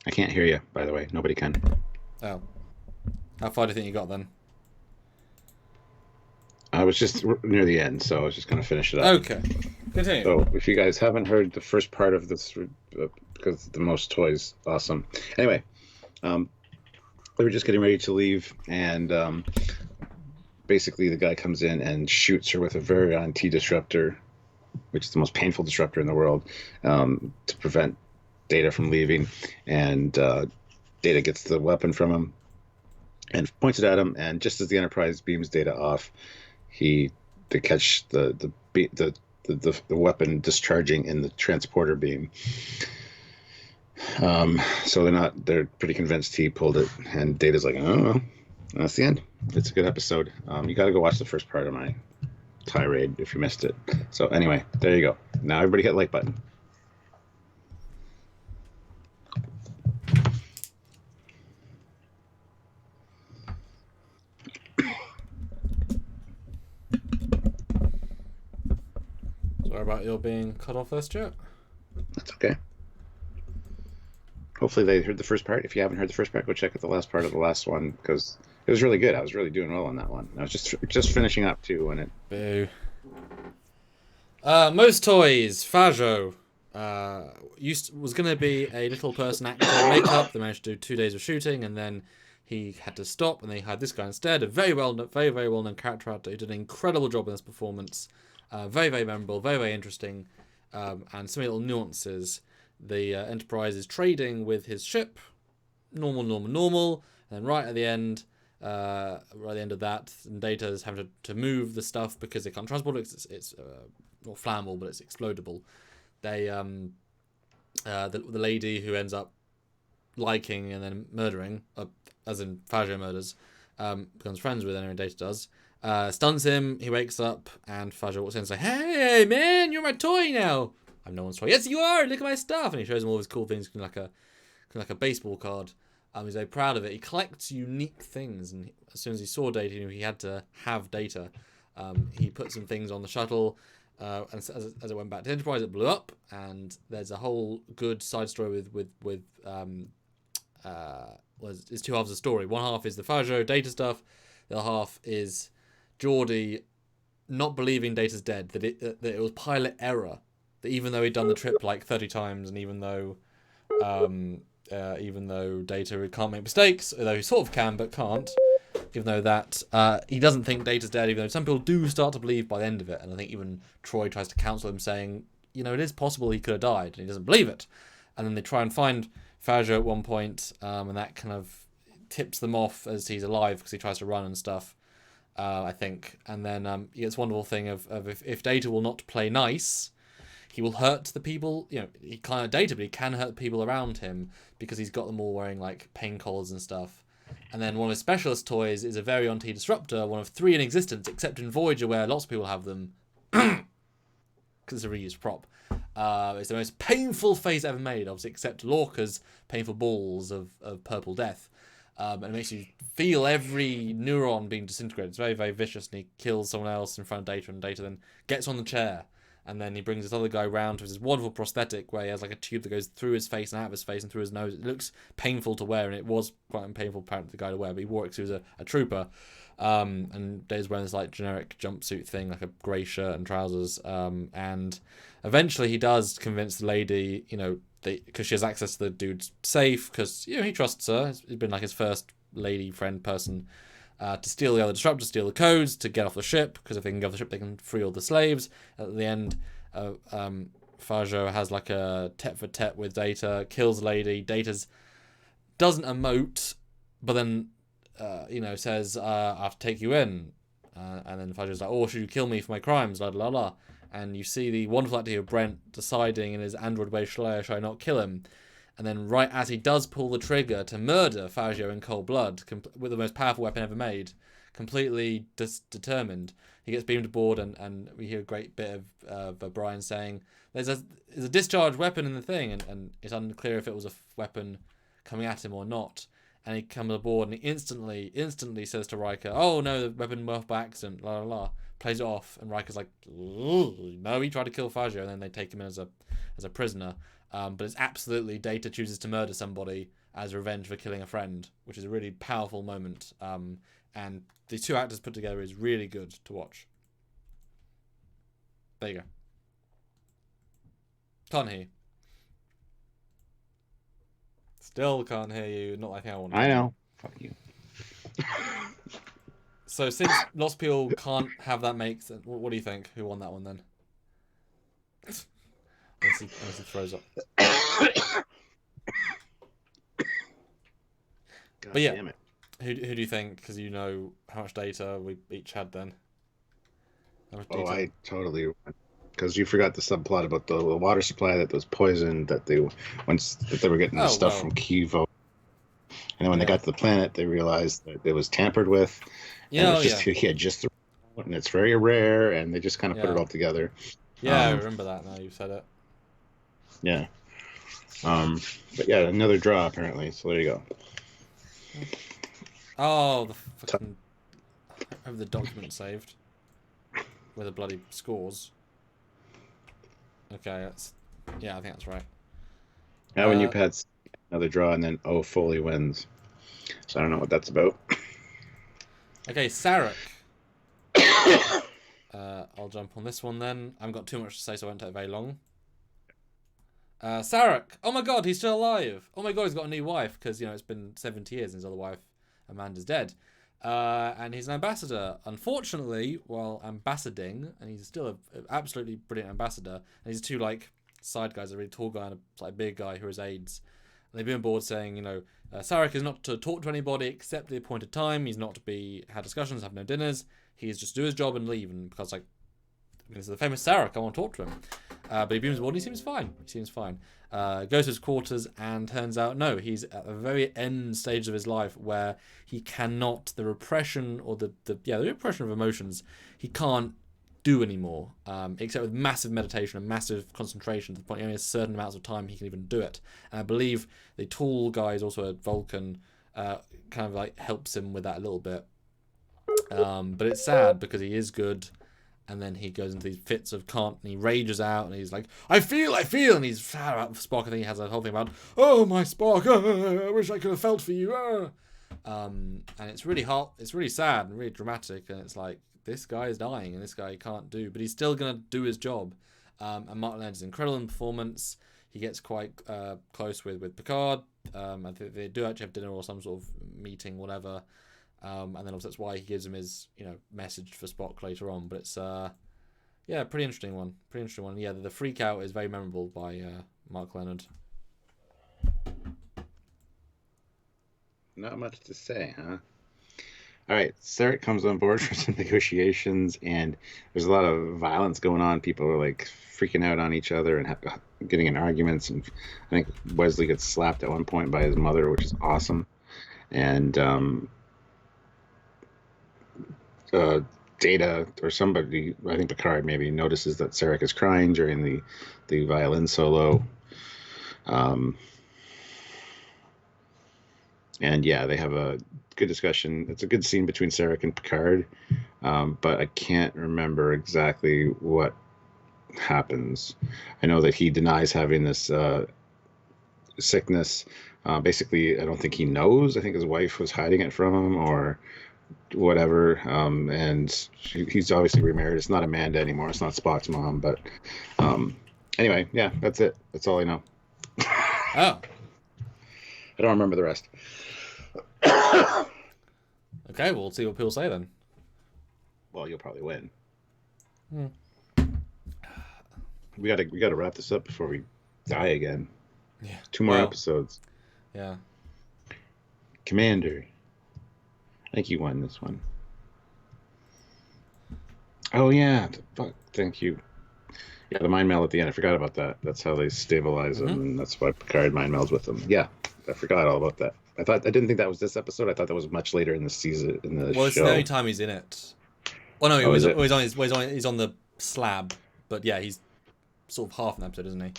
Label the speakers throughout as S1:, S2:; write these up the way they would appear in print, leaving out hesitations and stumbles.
S1: I can't hear you, by the way. Nobody can.
S2: Oh. How far do you think you got then?
S1: I was just near the end, so I was just going to finish it up.
S2: Okay. Continue.
S1: So if you guys haven't heard the first part of this, because the most toys, awesome. Anyway, um, they were just getting ready to leave, and basically the guy comes in and shoots her with a Virion T disruptor, which is the most painful disruptor in the world, to prevent Data from leaving. And Data gets the weapon from him and points it at him. And just as the Enterprise beams Data off, he they catch the weapon discharging in the transporter beam. So they're pretty convinced he pulled it, and Data's like, I don't know. That's the end. It's a good episode. You got to go watch the first part of my tirade if you missed it. So anyway, there you go. Now everybody hit like button.
S2: Sorry about your being cut off there, Stuart.
S1: That's okay. Hopefully they heard the first part. If you haven't heard the first part, go check out the last part of the last one because it was really good. I was really doing well on that one. I was just finishing up too when it.
S2: Boo. Most toys. Fajo. Was going to be a little person actor in makeup. They managed to do 2 days of shooting, and then he had to stop, and they had this guy instead. A very very well known character actor who did an incredible job in this performance. Very very memorable, very very interesting, and some little nuances. The Enterprise is trading with his ship, normal, and then right at the end of that, Data is having to move the stuff because they can't transport it. It's not flammable, but it's explodable. They the lady who ends up liking and then murdering, as in Fajo murders, becomes friends with anyway. Data does. Stuns him. He wakes up, and Fajo walks in and says, "Hey man, you're my toy now." I'm no one's toy. Yes, you are. Look at my stuff, and he shows him all his cool things, like a baseball card. He's very proud of it. He collects unique things, and as soon as he saw Data, he knew he had to have Data. He put some things on the shuttle, and as it went back to Enterprise, it blew up. And there's a whole good side story with it's two halves of the story. One half is the Fajo Data stuff. The other half is Geordi not believing Data's dead. That it was pilot error. That even though he'd done the trip like 30 times, and even though Data can't make mistakes, although he sort of can but can't, even though that he doesn't think Data's dead, even though some people do start to believe by the end of it. And I think even Troi tries to counsel him, saying, it is possible he could have died, and he doesn't believe it. And then they try and find Fajo at one point, and that kind of tips them off as he's alive because he tries to run and stuff. I think, and then he gets a wonderful thing of if Data will not play nice, he will hurt the people. He can't hurt Data, but he can hurt people around him because he's got them all wearing like pain collars and stuff. And then one of his specialist toys is a Virion T disruptor, one of 3 in existence, except in Voyager where lots of people have them, because it's a reused prop. It's the most painful face ever made, obviously, except Lorca's painful balls of purple death. And it makes you feel every neuron being disintegrated. It's very, very vicious, and he kills someone else in front of Data, and Data then gets on the chair. And then he brings this other guy round to this wonderful prosthetic where he has like a tube that goes through his face and out of his face and through his nose. It looks painful to wear, and it was quite painful apparently for the guy to wear, but he wore it because he was a trooper. And Dave's wearing this like generic jumpsuit thing, like a grey shirt and trousers. And eventually he does convince the lady, because she has access to the dude's safe, because he trusts her. It's been like his first lady friend person. To steal the other disruptor, steal the codes, to get off the ship, because if they can get off the ship, they can free all the slaves. At the end, Fajo has like a tete-for-tete with Data, kills the lady. Data doesn't emote, but then, says, I have to take you in. And then Fajo's like, oh, should you kill me for my crimes? La la la. And you see the wonderful acting of Brent deciding in his android way, should I not kill him? And then right as he does pull the trigger to murder Fajo in cold blood, with the most powerful weapon ever made, completely determined, he gets beamed aboard, and we hear a great bit of Brian saying, there's a discharged weapon in the thing, and it's unclear if it was a weapon coming at him or not. And he comes aboard, and he instantly says to Riker, oh no, the weapon went off by accident, la la la, plays it off, and Riker's like, no, he tried to kill Fajo, and then they take him in as a prisoner. But it's absolutely Data chooses to murder somebody as revenge for killing a friend, which is a really powerful moment. And the two actors put together is really good to watch. There you go. Can't hear you. Still can't hear you. Not like I want to.
S1: I know. Fuck you.
S2: So since lots of people can't have that make sense, what do you think? Who won that one then? Unless he throws up.
S1: God
S2: But yeah,
S1: damn it.
S2: who do you think? Because you know how much data we each had then. How much
S1: Oh,
S2: detail?
S1: I totally. Because you forgot the subplot about the water supply that was poisoned. That they were getting the stuff from Kivo. And then when they got to the planet, they realized that it was tampered with.
S2: Yeah,
S1: and he had just the and it's very rare, and they just kind of put it all together.
S2: Yeah, I remember that now. You've said it.
S1: Yeah. But yeah, another draw apparently. So there you go.
S2: Oh, the fucking. I have the document saved. With the bloody scores. Okay, yeah, I think that's right.
S1: Now when you've had another draw and then Foley wins. So I don't know what that's about.
S2: Okay, Sarek. I'll jump on this one then. I haven't got too much to say, so I won't take very long. Sarek. Oh my god, he's still alive. Oh my god, he's got a new wife because, it's been 70 years and his other wife, Amanda's dead. And he's an ambassador. Unfortunately, while ambassading, and he's still an absolutely brilliant ambassador, and he's two, side guys, a really tall guy and a big guy who has AIDS. And they've been on board saying, Sarek is not to talk to anybody except the appointed time. He's not to have discussions, have no dinners. He is just do his job and leave. And because, this is the famous Sarek, I want to talk to him. But he beams aboard and he seems fine. Goes to his quarters and turns out, no, he's at the very end stage of his life where he cannot, the repression or the repression of emotions, he can't do anymore, except with massive meditation and massive concentration to the point only a certain amounts of time he can even do it. And I believe the tall guy is also a Vulcan, helps him with that a little bit. But it's sad because he is good, and then he goes into these fits of can't, and he rages out, and he's like, I feel, and he's sad about Spock. I think he has a whole thing about, oh my Spock, I wish I could have felt for you. And it's really hot, it's really sad and really dramatic, and it's like, this guy is dying and this guy can't do, but he's still going to do his job. And Mark Leonard's incredible in performance. He gets quite close with Picard. I think they do actually have dinner or some sort of meeting, whatever. And then also that's why he gives him his, message for Spock later on. But it's, pretty interesting one. Yeah, the freak out is very memorable by Mark Leonard.
S1: Not much to say, huh? All right, Sarek comes on board for some negotiations, and there's a lot of violence going on. People are freaking out on each other and getting in arguments. And I think Wesley gets slapped at one point by his mother, which is awesome. And Data or somebody, I think Picard maybe, notices that Sarek is crying during the violin solo. And yeah, they have a good discussion. It's a good scene between Sarek and Picard, but I can't remember exactly what happens. I know that he denies having this sickness. Basically, I don't think he knows. I think his wife was hiding it from him or whatever. And he's obviously remarried. It's not Amanda anymore. It's not Spock's mom. But anyway, yeah, that's it. That's all I know.
S2: Oh.
S1: I don't remember the rest.
S2: Okay, we'll see what people say then.
S1: Well, you'll probably win.
S2: Hmm.
S1: We gotta wrap this up before we die again.
S2: Yeah.
S1: 2 more episodes.
S2: Yeah.
S1: Commander, I think you won this one. Oh yeah, fuck. Thank you. Yeah, the mind meld at the end. I forgot about that. That's how they stabilize them, and that's why Picard mind melds with them. Yeah, I forgot all about that. I didn't think that was this episode. I thought that was much later in the season show.
S2: It's the only time he's in it. Well, no, he's on the slab, but yeah, he's sort of half an episode, isn't he?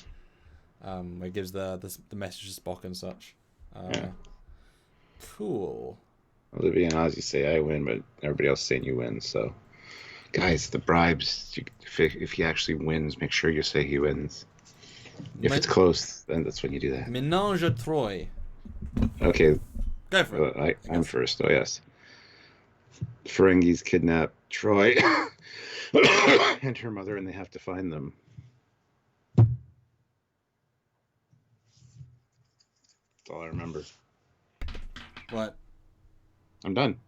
S2: Where he gives the message to Spock and such.
S1: Yeah.
S2: Cool.
S1: Olivia and Ozzy say I win, but everybody else saying you win. So, guys, the bribes. If he actually wins, make sure you say he wins. If it's close, then that's when you do that.
S2: Ménage à Troi.
S1: Okay,
S2: Go for it.
S1: I'm first. Oh yes. Ferengis kidnap Troi and her mother, and they have to find them. That's all I remember.
S2: What?
S1: I'm done.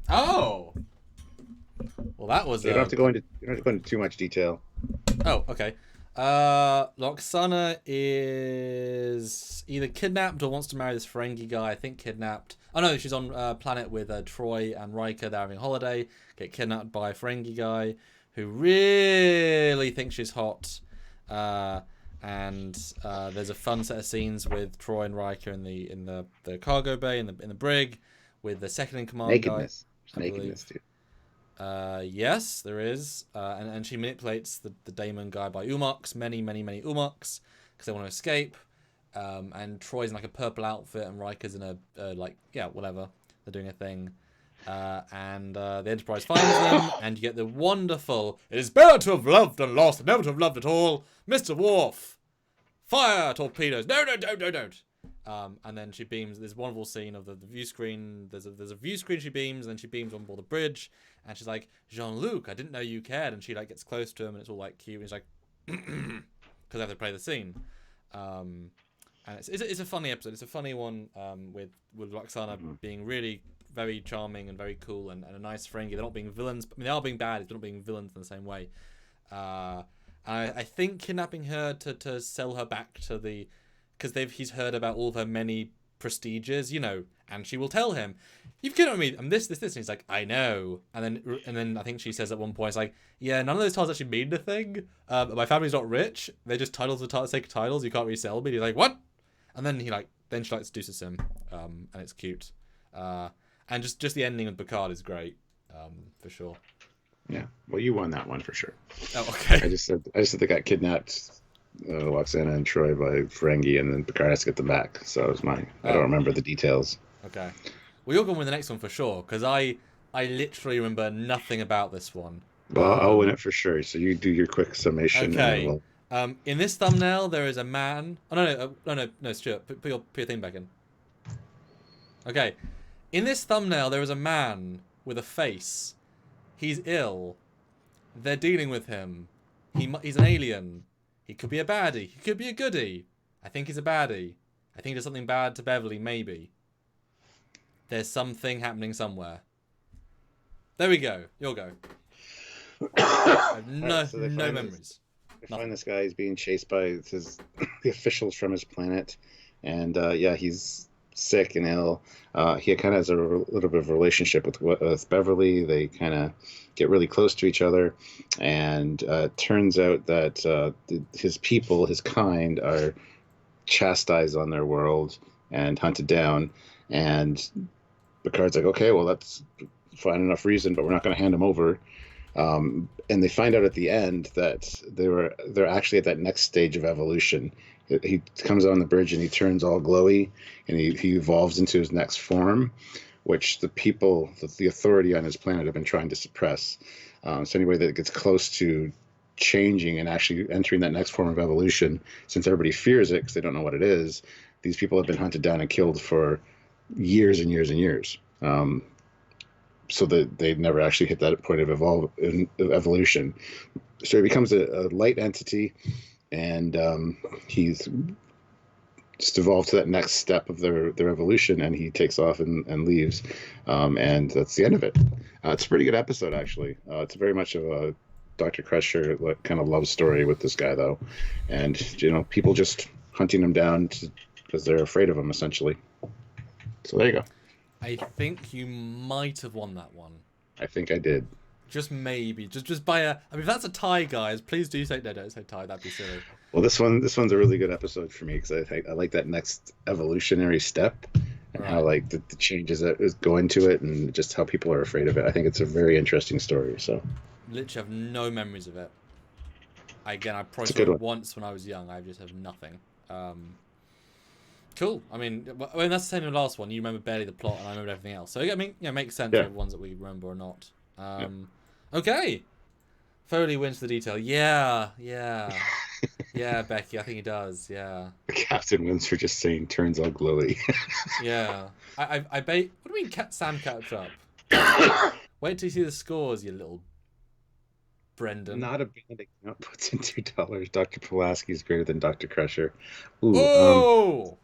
S2: Oh. Well, that was.
S1: You don't have to go into too much detail.
S2: Oh, okay. Loxana is either kidnapped or wants to marry this Ferengi guy. I think kidnapped. Oh no, she's on a planet with Troi and Riker. They're having a holiday. Get kidnapped by a Ferengi guy who really thinks she's hot. And there's a fun set of scenes with Troi and Riker in the cargo bay in the brig with the second in command
S1: Nakedness.
S2: guy.
S1: Nakedness, dude.
S2: Yes, there is. And she manipulates the Daemon guy by Umox, many Umox, because they want to escape. And Troy's in like a purple outfit, and Riker's in a whatever. They're doing a thing. And the Enterprise finds them, and you get the wonderful, "It is better to have loved than lost, than never to have loved at all. Mr. Worf, fire torpedoes. No, don't. And then she beams. There's a wonderful scene of the view screen. There's a view screen she beams, and then she beams on board the bridge, and she's like, "Jean-Luc, I didn't know you cared." And she like gets close to him, and it's all like cute. And he's like, because I have to play the scene. And it's a funny episode. It's a funny one with Loxana being really very charming and very cool and a nice Ferengi. They're not being villains. I mean, they are being bad. They're not being villains in the same way. I think kidnapping her to sell her back to the, because he's heard about all of her many prestiges, and she will tell him, "You've kidnapped me. I'm this. And he's like, "I know." And then I think she says at one point, it's like, "Yeah, none of those titles actually mean anything. My family's not rich. They're just titles for the sake of titles. You can't resell me." He's like, "What?" And then then she seduces him, and it's cute. And just the ending of Picard is great, for sure.
S1: Yeah, well, you won that one for sure.
S2: Oh, okay.
S1: I just said they got kidnapped, Loxana and Troi by Ferengi, and then Picard has to get them back. So it was mine. I don't remember the details.
S2: Okay. Well, you're going to win the next one for sure, because I literally remember nothing about this one.
S1: Well, I'll win it for sure. So you do your quick summation.
S2: Okay. In this thumbnail, there is a man. Oh no, Stuart, put your thing back in. Okay. In this thumbnail, there is a man with a face. He's ill. They're dealing with him. He's an alien. He could be a baddie. He could be a goodie. I think he's a baddie. I think he does something bad to Beverly, maybe. There's something happening somewhere. There we go. You'll go. I have no memories.
S1: They find this guy. He's being chased by the officials from his planet. And he's sick and ill. He kind of has a little bit of a relationship with Beverly. They kind of get really close to each other, and it turns out that his people, his kind, are chastised on their world and hunted down. And Picard's like, "Okay, well, that's fine enough reason, but we're not going to hand him over." And they find out at the end that they're actually at that next stage of evolution. He comes on the bridge and he turns all glowy, and he evolves into his next form, which the people, the authority on his planet, have been trying to suppress. So anybody that gets close to changing and actually entering that next form of evolution, since everybody fears it because they don't know what it is, these people have been hunted down and killed for years and years and years. So that they never actually hit that point of evolution. So he becomes a light entity, and he's just evolved to that next step of their evolution, and he takes off and leaves, and that's the end of it. It's a pretty good episode, actually. It's very much of a Dr. Crusher kind of love story with this guy, though, and people just hunting him down because they're afraid of him, essentially. So there you go.
S2: I think you might have won that one.
S1: I think I did.
S2: Just maybe. Just by a... I mean, if that's a tie, guys, please do say... No, don't say tie. That'd be silly.
S1: Well, this one's a really good episode for me because I like that next evolutionary step and how the changes that is going to it and just how people are afraid of it. I think it's a very interesting story. So
S2: literally have no memories of it. I probably saw it once when I was young. I just have nothing. Cool. I mean, that's the same in the last one. You remember barely the plot, and I remember everything else. So I mean, it makes sense for the ones that we remember or not. Okay. Foley wins the detail. Yeah. Yeah, Becky, I think he does. Yeah.
S1: Captain wins for just saying turns all glowy.
S2: Yeah. I bet. What do you mean, Sam catch up? Wait till you see the scores, you little Brendan.
S1: Not a bad account puts in $2. Dr. Pulaski is greater than Dr. Crusher. Ooh,
S2: Oh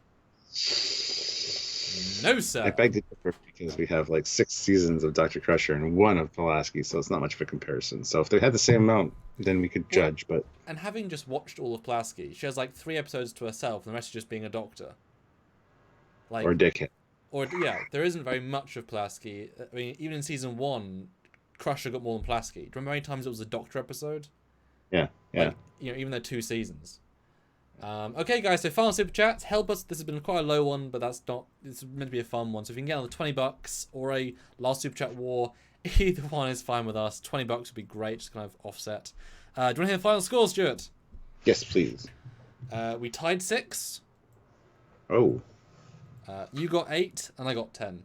S2: no,
S1: I
S2: sir.
S1: beg to differ because we have like 6 seasons of Dr. Crusher and one of Pulaski, so it's not much of a comparison. So if they had the same amount, then we could judge. But
S2: And having just watched all of Pulaski, she has like 3 episodes to herself, and the rest is just being a doctor. Like,
S1: or dickhead.
S2: or yeah, there isn't very much of Pulaski. I mean, even in season 1, Crusher got more than Pulaski. Do you remember how many times it was a doctor episode?
S1: Yeah, yeah.
S2: Like, even though 2 seasons. Okay, guys, so final super chats. Help us. This has been quite a low one, but that's not. It's meant to be a fun one. So if you can get on the $20 or a last super chat war, either one is fine with us. $20 would be great, just kind of offset. Do you want to hear the final score, Stuart?
S1: Yes, please.
S2: We tied 6.
S1: Oh,
S2: You got 8, and I got 10.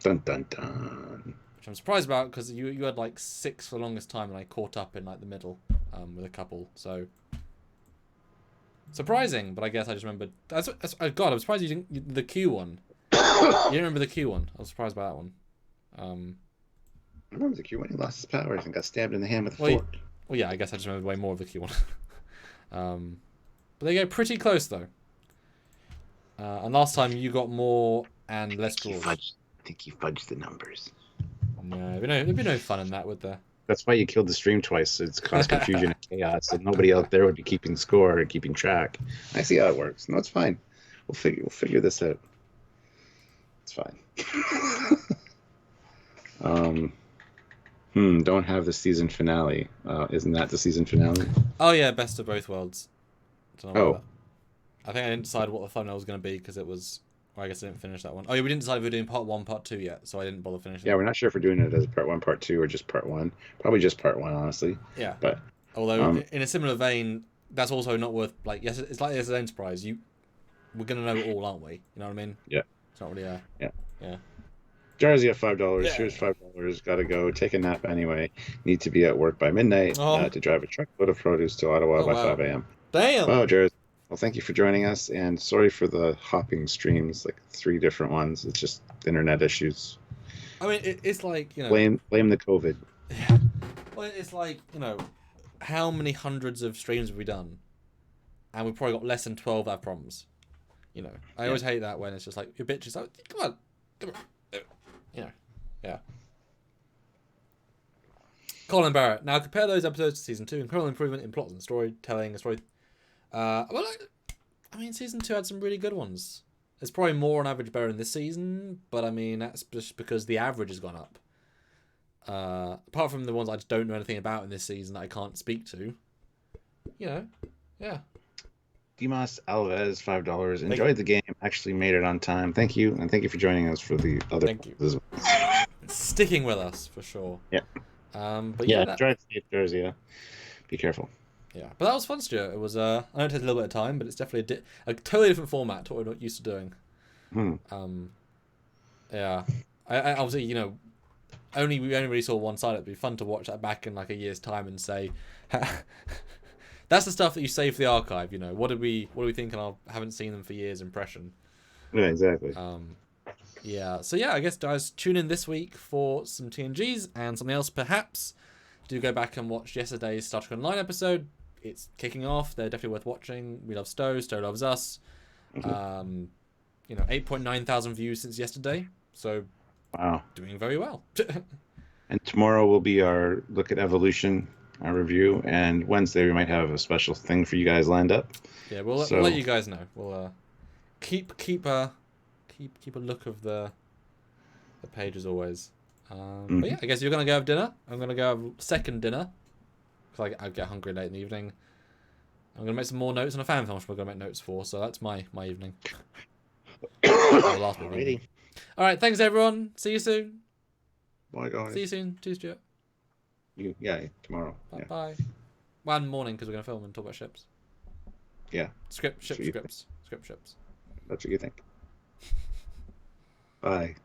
S1: dun dun dun.
S2: Which I'm surprised about because you had like 6 for the longest time, and I caught up in like the middle with a couple. So. Surprising, but I guess I just remembered. God, I'm surprised you didn't. The Q one. You didn't remember the Q one. I was surprised by that one.
S1: I remember the Q when he lost his powers and got stabbed in the hand with a
S2: Well,
S1: fork.
S2: Well, yeah, I guess I just remember way more of the Q one. But they go pretty close though. And last time you got more and less draws.
S1: I think you fudged the numbers.
S2: No, there'd be no fun in that, would there?
S1: That's why you killed the stream twice. It's caused confusion and chaos, and nobody out there would be keeping score or keeping track. I see how it works. No, it's fine. We'll figure this out. It's fine. Don't have the season finale. Isn't that the season finale?
S2: Oh yeah, best of both worlds. Don't know
S1: Oh.
S2: about that. I think I didn't decide what the thumbnail was going to be because it was. Well, I guess I didn't finish that one. Oh yeah, we didn't decide if we were doing part 1, part 2 yet, so I didn't bother finishing.
S1: Yeah, we're not sure if we're doing it as part 1, part 2, or just part 1. Probably just part 1, honestly.
S2: Yeah.
S1: But
S2: although in a similar vein, that's also not worth like. Yes, it's like this Enterprise. We're gonna know it all, aren't we? You know what I mean?
S1: Yeah.
S2: It's not really yeah.
S1: Jersey at $5.
S2: Yeah.
S1: Here's $5. Gotta go. Take a nap anyway. Need to be at work by midnight to drive a truckload of produce to Ottawa by 5 a.m.
S2: Damn.
S1: Wow, Jersey. Well, thank you for joining us, and sorry for the hopping streams, like 3 different ones. It's just internet issues.
S2: I mean, it's like
S1: Blame the COVID.
S2: Yeah. Well, it's like how many hundreds of streams have we done, and we've probably got less than 12 that have problems. I always hate that when it's just like your bitch is like, come on. Yeah. Colin Barrett. Now compare those episodes to season 2. Incredible improvement in plot and storytelling. Season 2 had some really good ones. It's probably more on average better in this season, but I mean that's just because the average has gone up. Apart from the ones I just don't know anything about in this season that I can't speak to. Yeah.
S1: Dimas Alves, $5. Enjoyed the game. Actually made it on time. Thank you, and thank you for joining us for the other.
S2: Thank you. Sticking with us for sure.
S1: Yeah.
S2: But
S1: drive safe, Jersey. Yeah. Be careful.
S2: Yeah, but that was fun, Stuart. It was. I know it takes a little bit of time, but it's definitely a totally different format to what we're not used to doing. Yeah. I obviously we only really saw one side. It'd be fun to watch that back in like a year's time and say. That's the stuff that you save for the archive, What do we think in our haven't seen them for years impression?
S1: Yeah, exactly.
S2: Yeah. So yeah, I guess guys, tune in this week for some TNGs and something else perhaps. Do go back and watch yesterday's Star Trek Online episode. It's kicking off. They're definitely worth watching. We love Stowe. Stowe loves us. 8.9 thousand views since yesterday. So
S1: wow,
S2: doing very well.
S1: And tomorrow will be our look at Evolution. Our review, and Wednesday we might have a special thing for you guys lined up.
S2: Yeah, we'll let you guys know. We'll keep a look of the page as always. But yeah, I guess you're gonna go have dinner. I'm gonna go have second dinner because I get hungry late in the evening. I'm gonna make some more notes on a fan film we're gonna make notes for. So that's my evening.
S1: Alrighty.
S2: All right, thanks everyone. See you soon.
S1: Bye guys.
S2: See you soon. Cheers, Stuart.
S1: Tomorrow.
S2: Bye. One morning because we're going to film and talk about ships.
S1: Yeah.
S2: Scripts.
S1: That's what you think. Bye.